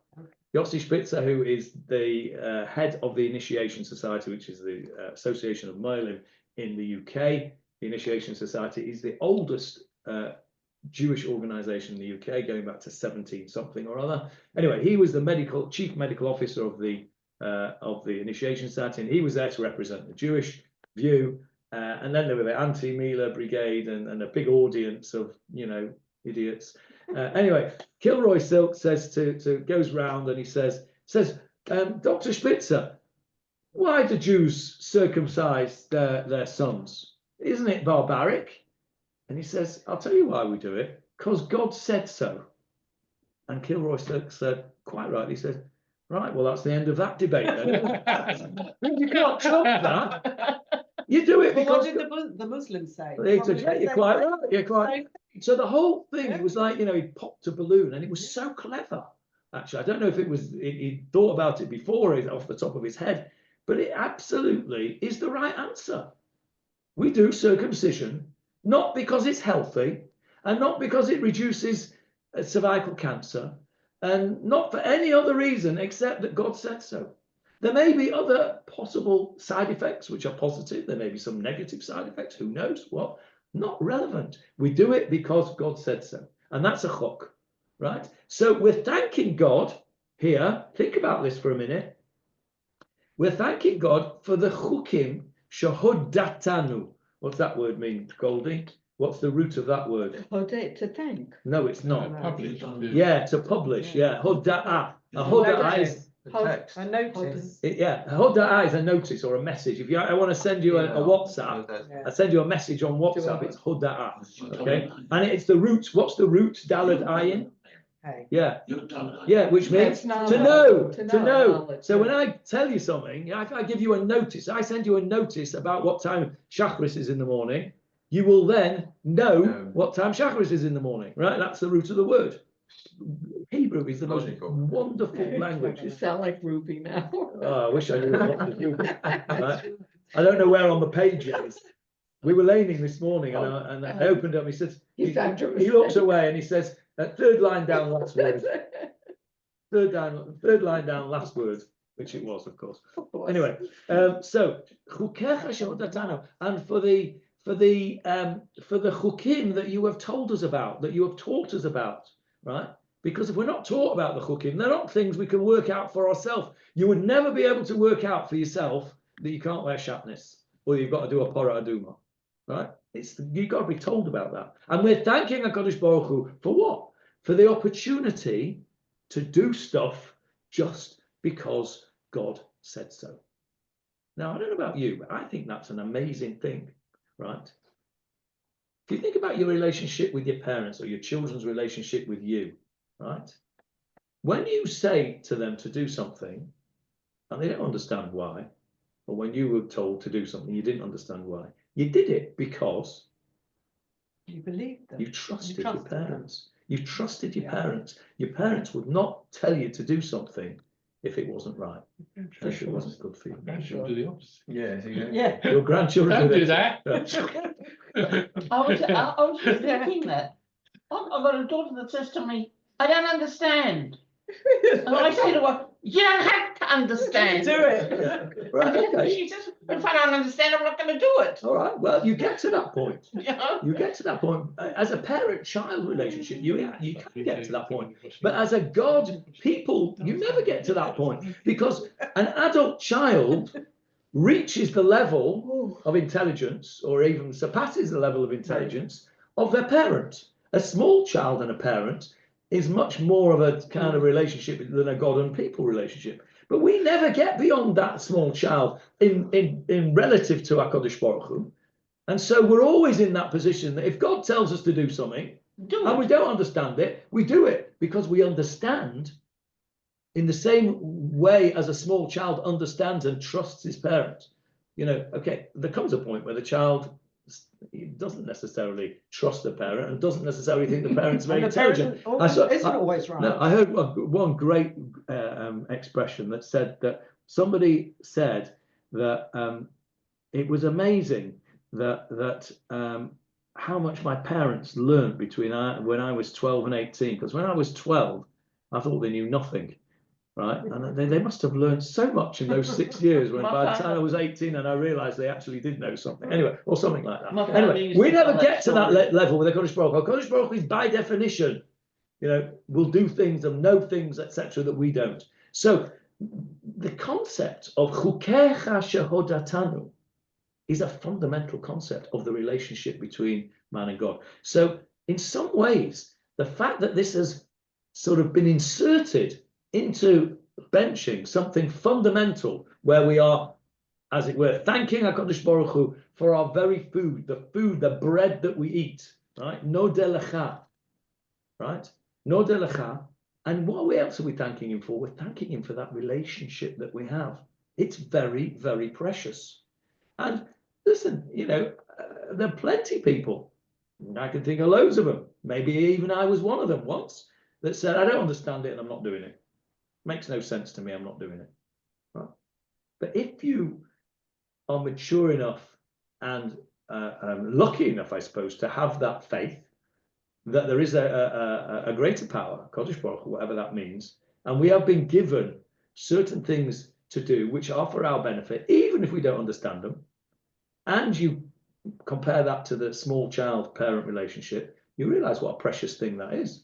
Yossi Spitzer, who is the head of the Initiation Society, which is the Association of Moilim in the UK. The Initiation Society is the oldest Jewish organization in the UK, going back to 17 something or other. Anyway, he was the chief medical officer of the Initiation Society, and he was there to represent the Jewish view. And then there were the anti-Milah brigade and a big audience of, idiots. Anyway, Kilroy Silk says goes round and he says, Dr. Spitzer, why do Jews circumcise their sons? Isn't it barbaric? And he says, I'll tell you why we do it, because God said so. And Kilroy Silk said, quite right, he said, right, well, that's the end of that debate then. You can't trump that. You do it Well, because what did the Muslims say? They said, yeah, you're quite right. You're quite. So the whole thing, it was like, he popped a balloon, and it was so clever. Actually, I don't know if it was he thought about it before off the top of his head, but it absolutely is the right answer. We do circumcision not because it's healthy, and not because it reduces cervical cancer, and not for any other reason except that God said so. There may be other possible side effects which are positive. There may be some negative side effects. Who knows what? Not relevant. We do it because God said so. And that's a chok, right? So we're thanking God here. Think about this for a minute. We're thanking God for the chukim shehodatanu. What's that word mean, Goldie? What's the root of that word? Hodeh, to thank. No, it's not. Published. Yeah, to publish. Yeah, hoda'ah. A hoda'ah is The text. A notice. hoda'ah is a notice or a message. If I want to send you a WhatsApp, Yeah. I send you a message on WhatsApp. It's hoda'ah. Okay, and it's the root. What's the root? Dalad ayin. Hey. Yeah, You're done. yeah, which means That's to knowledge. know. To know knowledge, So yeah. when I tell you something, if I give you a notice, I send you a notice about what time Shachris is in the morning. You will then know what time Shachris is in the morning, right? That's the root of the word. Hebrew is the most Logical. wonderful language. You sound like Ruby now. Oh, I wish I knew what to do. Right? I don't know where on the page it is. We were laning this morning, and I opened up. He says, You found your he looks mistake. away and he says, third line down, last word. Third line down, last word, which it was, of course. Anyway, so chukecha shehodatanu, and for the chukim that you have told us about, that you have taught us about, right? Because if we're not taught about the chukim, they're not things we can work out for ourselves. You would never be able to work out for yourself that you can't wear shatnez, or you've got to do a porah aduma, right? You've got to be told about that. And we're thanking HaKadosh Baruch Hu for what? For the opportunity to do stuff just because God said so. Now, I don't know about you, but I think that's an amazing thing, right? If you think about your relationship with your parents or your children's relationship with you, right? When you say to them to do something and they don't understand why, or when you were told to do something you didn't understand why, you did it because You believe them. you trusted You your trusted them. parents. You trusted your Yeah. parents. Your parents would not tell you to do something if it wasn't right, if it wasn't good for you. Grandchildren do the opposite. Yeah, so you Yeah. Your grandchildren Don't do it. that. I was just thinking that. I've got a daughter that says to me, I don't understand. And I say to her, you don't have to understand. Do it. Yeah. Right, okay. She says, if I don't understand, I'm not going to do it. All right. Well, you get to that point. You know? You get to that point. As a parent-child relationship, you can get to that point. But as a God people, you never get to that point, because an adult child reaches the level of intelligence, or even surpasses the level of intelligence of their parent. A small child and a parent is much more of a kind of relationship than a God and people relationship. But we never get beyond that small child in relative to HaKadosh Baruch Hu. And so we're always in that position that if God tells us to do something and we don't understand it, we do it because we understand in the same way as a small child understands and trusts his parent. You know, okay, there comes a point where the child doesn't necessarily trust the parent and doesn't necessarily think the parent's very intelligent. Isn't always right. No, I heard one great expression that said that somebody said that it was amazing that how much my parents learned between when I was 12 and 18. Because when I was 12, I thought they knew nothing. Right, and they must have learned so much in those 6 years. When by the time I was 18, and I realised they actually did know something. Anyway, or something like that. Anyway, we never get to that level with the Kodesh Baruch Hu. Kodesh Baruch Hu is by definition, you know, will do things and know things, etc., that we don't. So the concept of Chukecha Shehodatanu is a fundamental concept of the relationship between man and God. So in some ways, the fact that this has sort of been inserted into benching something fundamental, where we are, as it were, thanking HaKadosh Baruch Hu for our very food, the bread that we eat, right? Nodeh lecha, right? Nodeh lecha. And what else are we thanking him for? We're thanking him for that relationship that we have. It's very, very precious. And listen, you know, there are plenty of people, I can think of loads of them, maybe even I was one of them once, that said, I don't understand it and I'm not doing it. Makes no sense to me, I'm not doing it. Right? But if you are mature enough and lucky enough, I suppose, to have that faith that there is a greater power, Kodesh Baruch Hu, whatever that means, and we have been given certain things to do which are for our benefit, even if we don't understand them, and you compare that to the small child-parent relationship, you realize what a precious thing that is.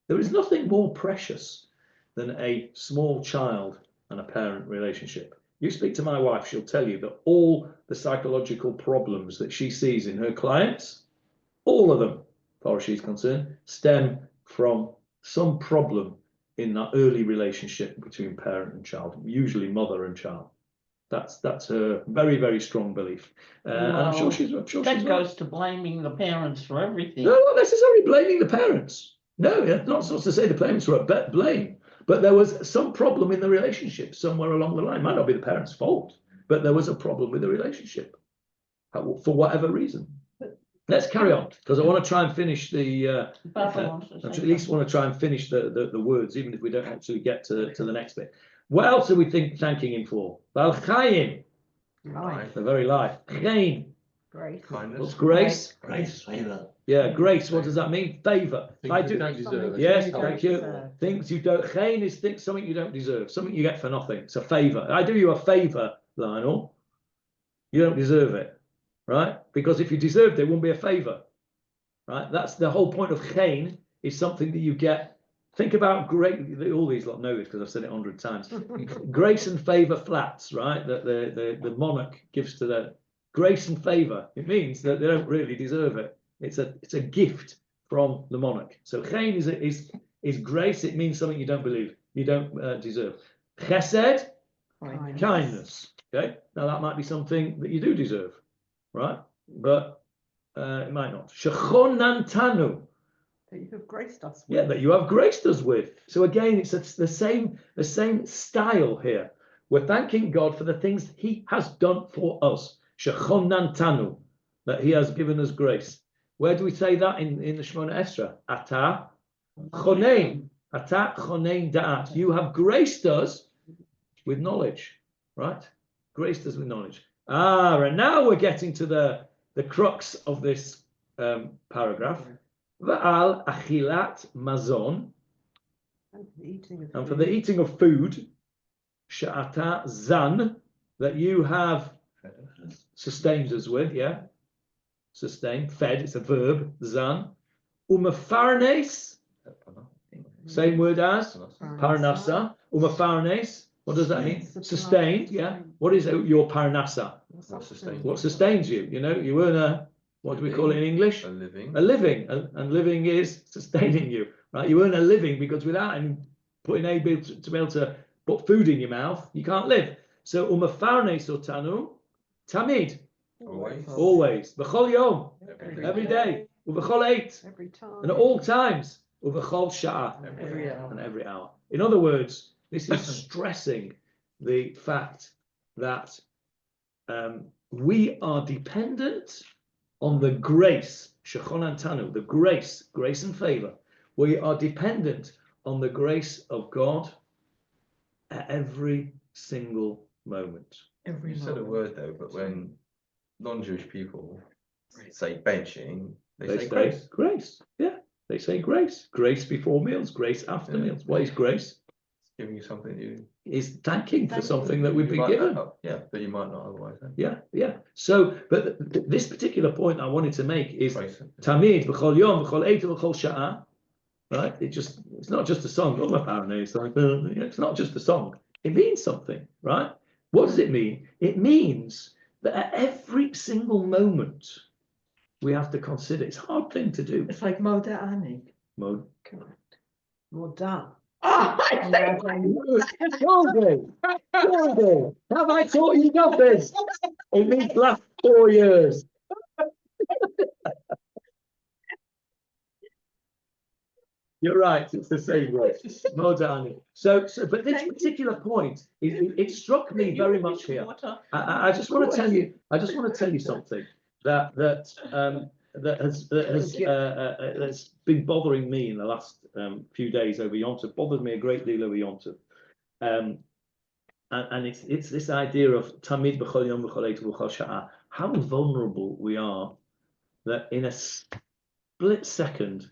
There is nothing more precious than a small child and a parent relationship. You speak to my wife, she'll tell you that all the psychological problems that she sees in her clients, all of them, as far as she's concerned, stem from some problem in that early relationship between parent and child, usually mother and child. That's her very, very strong belief. And I'm sure she's that right. goes to blaming the parents for everything. No, not necessarily blaming the parents. No, it's not supposed to say the parents were at blame. But there was some problem in the relationship somewhere along the line. It might not be the parents' fault, but there was a problem with the relationship for whatever reason. Let's carry on, because I want to try and finish the. At least want to try and finish the words, even if we don't actually get to the next bit. What else are we thanking him for? Bal Chaim, the very life. Chaim, Grace. what's grace? Grace, favour. Yeah, grace. What does that mean? Favor. Things you don't deserve. Yes, you don't thank you. deserve. Things you don't. Chaim is something you don't deserve, something you get for nothing. It's a favor. I do you a favor, Lionel. You don't deserve it, right? Because if you deserved it, it wouldn't be a favor, right? That's the whole point of chaim, is something that you get. Think about great. All these lot know this because I've said it 100 times. Grace and favor flats, right? That the monarch gives to the grace and favor. It means that they don't really deserve it. It's a gift from the monarch. So chaim is grace. It means something you don't believe, you don't deserve. Chesed, kindness. Okay, now that might be something that you do deserve, right? But it might not. Shechonantanu. That you have graced us with. Yeah, that you have graced us with. So again, it's the same style here. We're thanking God for the things He has done for us. Shechonantanu, that He has given us grace. Where do we say that in the Shemona Esra? Ata chonein, ata chonein da'at. You have graced us with knowledge, right? Graced us with knowledge. And now we're getting to the crux of this paragraph. Va'al achilat mazon, and for the eating of food, she'ata zan, that you have sustained us with, yeah, sustained, fed, it's a verb, zan, umafarnes, same word as parnasa, umafarnes, What does that mean? Supply, Sustained, yeah. sustain. What is your paranasa? What sustains What sustains you? You know, you earn a, what do we call it in English? a living. A living, and living is sustaining you, right? You earn a living because without putting to be able to put food in your mouth, you can't live. So umafarnes otanu, tamid, always, b'chol yom, every day, ub'chol eight, Every time. and at all times, ub'chol sha'a, Every hour. and every hour. In other words, this is stressing the fact that we are dependent on the grace, shechon antanu, the grace and favor. We are dependent on the grace of God at every single moment. Every You said a moment. word though, but when non-Jewish people say benching, they They say say grace. grace. Yeah, they say grace. Grace before meals, grace after Yeah. meals. What is grace? It's giving you something you Is thanking for Thanking. something that we've been might given. not, yeah, but you might not otherwise have. Yeah. So, but this particular point I wanted to make is Grace. Tamid v'chol yom v'chol eita v'chol sha'a. Right? It's not just a song. Oh, apparently, it's like it's not just a song. It means something, right? What does it mean? It means that at every single moment we have to consider. It's a hard thing to do. It's like Moda Ani. Mode. Correct. More done. Ah, Jordan, have I taught you nothing in these last 4 years? You're right, it's the same word. Modani. So, but this particular point, it struck me very much here. I just want to tell you, something that's been bothering me in the last few days over Yom Tov. Bothered me a great deal over Yom Tov. And it's this idea of Tamid b'chol yom b'chol eita b'chol sha'a. How vulnerable we are that in a split second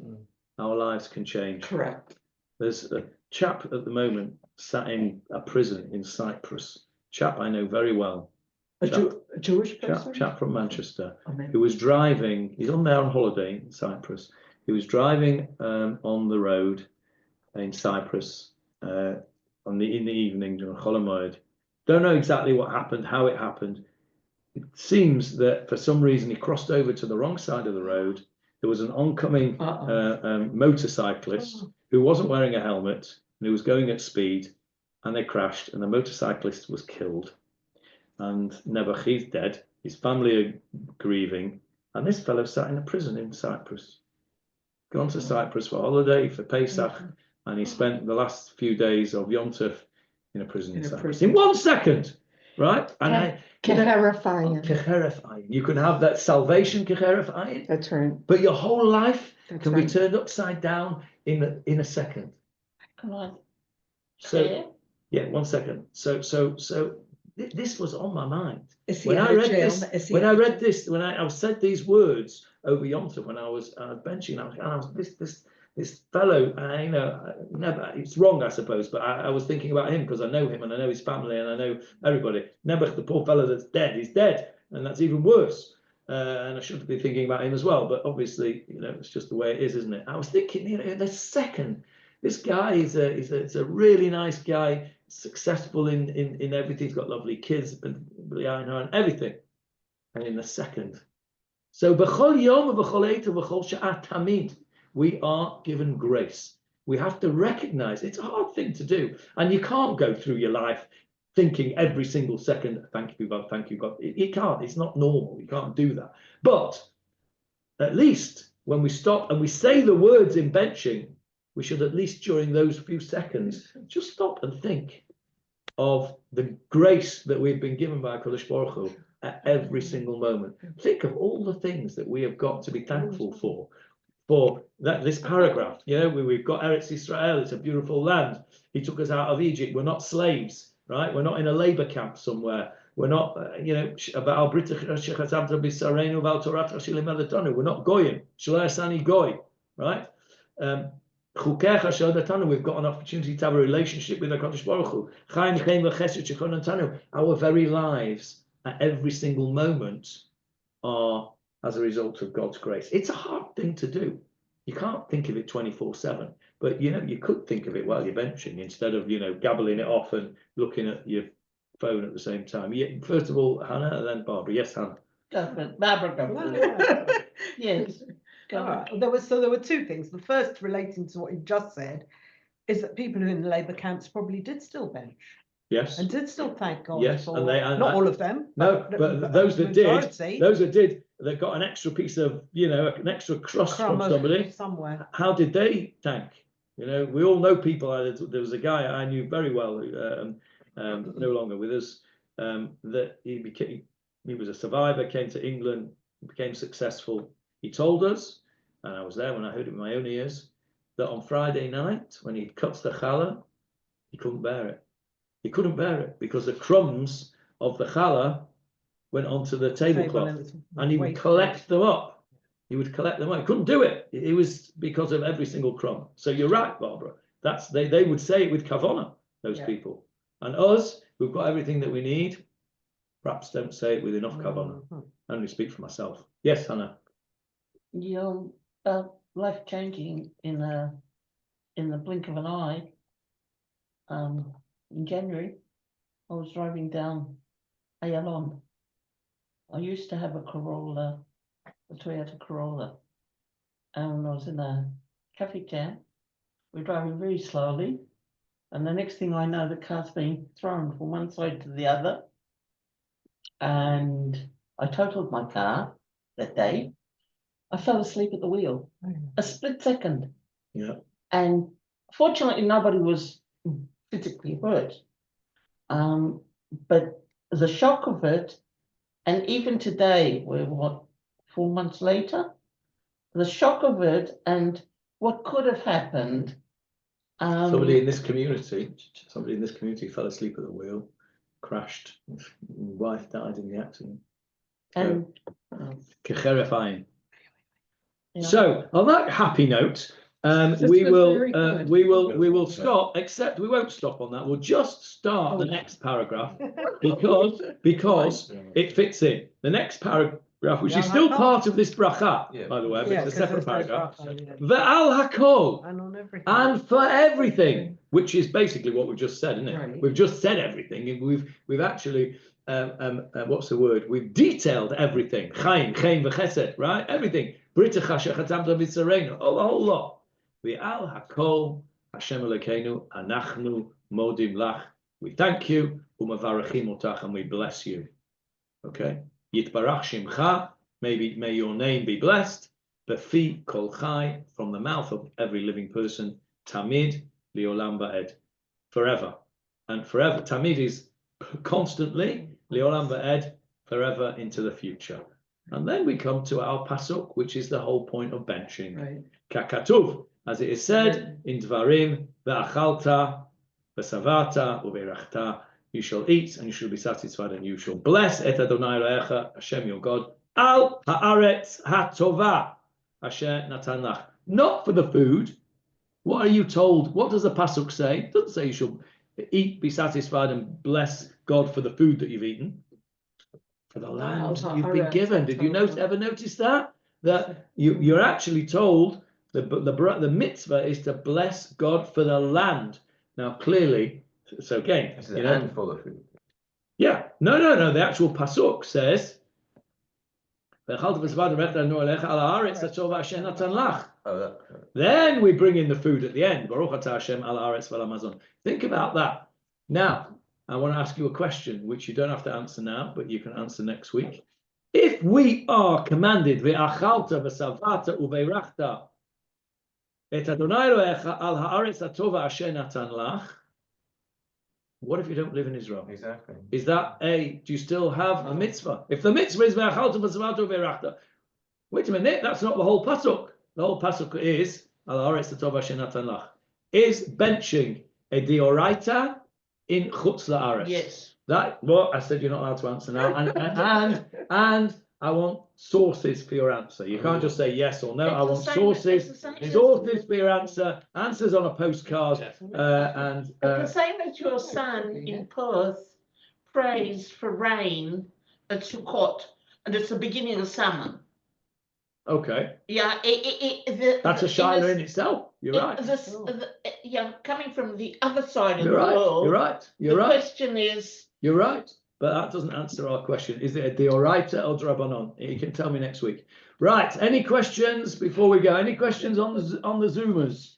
our lives can change. Correct. There's a chap at the moment sat in a prison in Cyprus. Chap I know very well. A Jewish person? Chap from Manchester, Amen. who was driving. He's on there on holiday in Cyprus. He was driving on the road in Cyprus in the evening during Chol Hamoed. Don't know exactly what happened, how it happened. It seems that for some reason he crossed over to the wrong side of the road. There was an oncoming motorcyclist who wasn't wearing a helmet and who was going at speed, and they crashed, and the motorcyclist was killed. And Nebuch, he's dead. His family are grieving, and this fellow sat in a prison in Cyprus. Gone to Cyprus for holiday for Pesach, and he spent the last few days of Yom Tov in a prison in Cyprus. In 1 second, right? And Kecheref you can have that salvation, Kecheref ayin. That's right. But your whole life That's can right. be turned upside down in a second. Right. So yeah, 1 second. So this was on my mind. Is he When out I of read jail? this, Is he when out I of read jail? this, when I said these words over Yom Tov, when I was benching, I was this fellow, never, it's wrong, I suppose, but I was thinking about him because I know him and I know his family and I know everybody. Nebuch, the poor fellow that's dead, he's dead, and that's even worse. And I should be thinking about him as well, but obviously, it's just the way it is, isn't it? I was thinking, in the second, this guy is a really nice guy, successful in everything. He's got lovely kids, and everything. And in the second, so b'chol yom v'chol eita v'chol sha'a tamid, we are given grace. We have to recognize it's a hard thing to do, and you can't go through your life thinking every single second, thank you God, thank you God. You can't. It's not normal. You can't do that. But at least when we stop and we say the words in benching, we should at least during those few seconds just stop and think of the grace that we've been given by Kadosh Baruch Hu at every single moment. Think of all the things that we have got to be thankful for this paragraph. We've got Eretz Israel. It's a beautiful land. He took us out of Egypt. We're not slaves, right? We're not in a labor camp somewhere. We're not, we're not goyim. Goy, right? We've got an opportunity to have a relationship with HaKadosh Baruch Hu. Our very lives at every single moment are as a result of God's grace. It's a hard thing to do. You can't think of it 24/7. But you could think of it while you're benching instead of gabbling it off and looking at your phone at the same time. Yeah, first of all, Hannah, and then Barbara. Yes, Hannah. Go for it. Barbara, go for No, it. no. Yes. Go All on. right. There were two things. The first, relating to what you just said, is that people who in the Labour camps probably did still bench Yes. and did still thank God Yes, for, and they not all of them. No, but those that majority, did, they got an extra piece of, an extra crust crumb from of somebody. somewhere. How did they thank? We all know people. There was a guy I knew very well, no longer with us. That he was a survivor, came to England, became successful. He told us, and I was there when I heard it with my own ears, that on Friday night when he cuts the challah, he couldn't bear it. He couldn't bear it because the crumbs of the challah went onto the tablecloth, and he would collect them up. He would collect them up. He couldn't do it. It was because of every single crumb. So you're right, Barbara. They would say it with kavanah, those people. And us, who've got everything that we need, perhaps don't say it with enough kavanah. I only speak for myself. Yes, Hannah. Life changing in the blink of an eye. In January, I was driving down Ayalon. I used to have a Corolla, a Toyota Corolla, and I was in a traffic jam. We're driving very slowly, and the next thing I know, the car's being thrown from one side to the other, and I totaled my car that day. I fell asleep at the wheel, a split second. Yeah. And fortunately, nobody was physically hurt. But the shock of it, and even today, we're 4 months later, the shock of it and what could have happened. Somebody in this community fell asleep at the wheel, crashed. His wife died in the accident. And yeah. So on that happy note, we will stop. Except we won't stop on that. We'll just start the next paragraph because it fits in. The next paragraph, which is still part of this bracha, by the way, but it's a separate paragraph. Ve'al hakol, And on everything. and for everything, which is basically what we've just said, isn't it? Right. We've just said everything, and we've actually what's the word? We've detailed everything. Chaim v'chesed, right? Everything. Britach shechatamta b'tzareinu, the whole lot. Ve'al hakol Hashem Elokeinu anachnu modim lach. We thank you, u'mavarachim otach, and we bless you. Okay. Yitbarach shimcha. May your name be blessed. Befi kol chai, from the mouth of every living person. Tamid liolam va'ed, forever and forever. Tamid is constantly. Liolam va'ed, forever into the future. And then we come to our pasuk, which is the whole point of benching. Right. Kakatuv, as it is said in Dvarim, ve'achalta, ve'savata, u've'rachta, you shall eat and you shall be satisfied and you shall bless et Adonai Elohecha, Hashem your God, al haaretz hatova, asher natan lach. Not for the food. What are you told? What does the pasuk say? It doesn't say you shall eat, be satisfied, and bless God for the food that you've eaten. For the land you've been given. Did you ever notice that? That you're actually told the mitzvah is to bless God for the land. Now, clearly, so again, and for the food. Yeah, no. The actual pasuk says, then we bring in the food at the end. Baruch atah Hashem al haaretz v'al hamazon. Think about that. Now, I want to ask you a question, which you don't have to answer now, but you can answer next week. If we are commanded, ve'achalta v'savata uve'rachta et Adonai Elohecha al haaretz hatova asher natan lach, what if you don't live in Israel? Exactly. Is that do you still have a mitzvah? If the mitzvah is ve'achalta v'savata uve'rachta, wait a minute, that's not the whole pasuk. The whole pasuk is al haaretz hatova asher natan lach. Is benching a dioraita in chutz la'aretz? Yes. That what I said you're not allowed to answer now, and I want sources for your answer. You can't just say yes or no. I want sources for your answer. Answers on a postcard, and It's the same as your son in Perth prays for rain at Sukkot, and it's the beginning of summer. Okay, Yeah, that's a shiloh in itself. You're right. Yeah, coming from the other side of You're the right. world. You're right. The You're right. question is, You're right. But that doesn't answer our question. Is it a deoraita or drabanon? You can tell me next week. Right. Any questions before we go? Any questions on the Zoomers?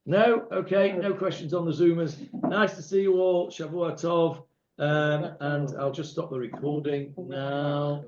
No? Okay. No questions on the Zoomers. Nice to see you all. Shavua Tov. And I'll just stop the recording now.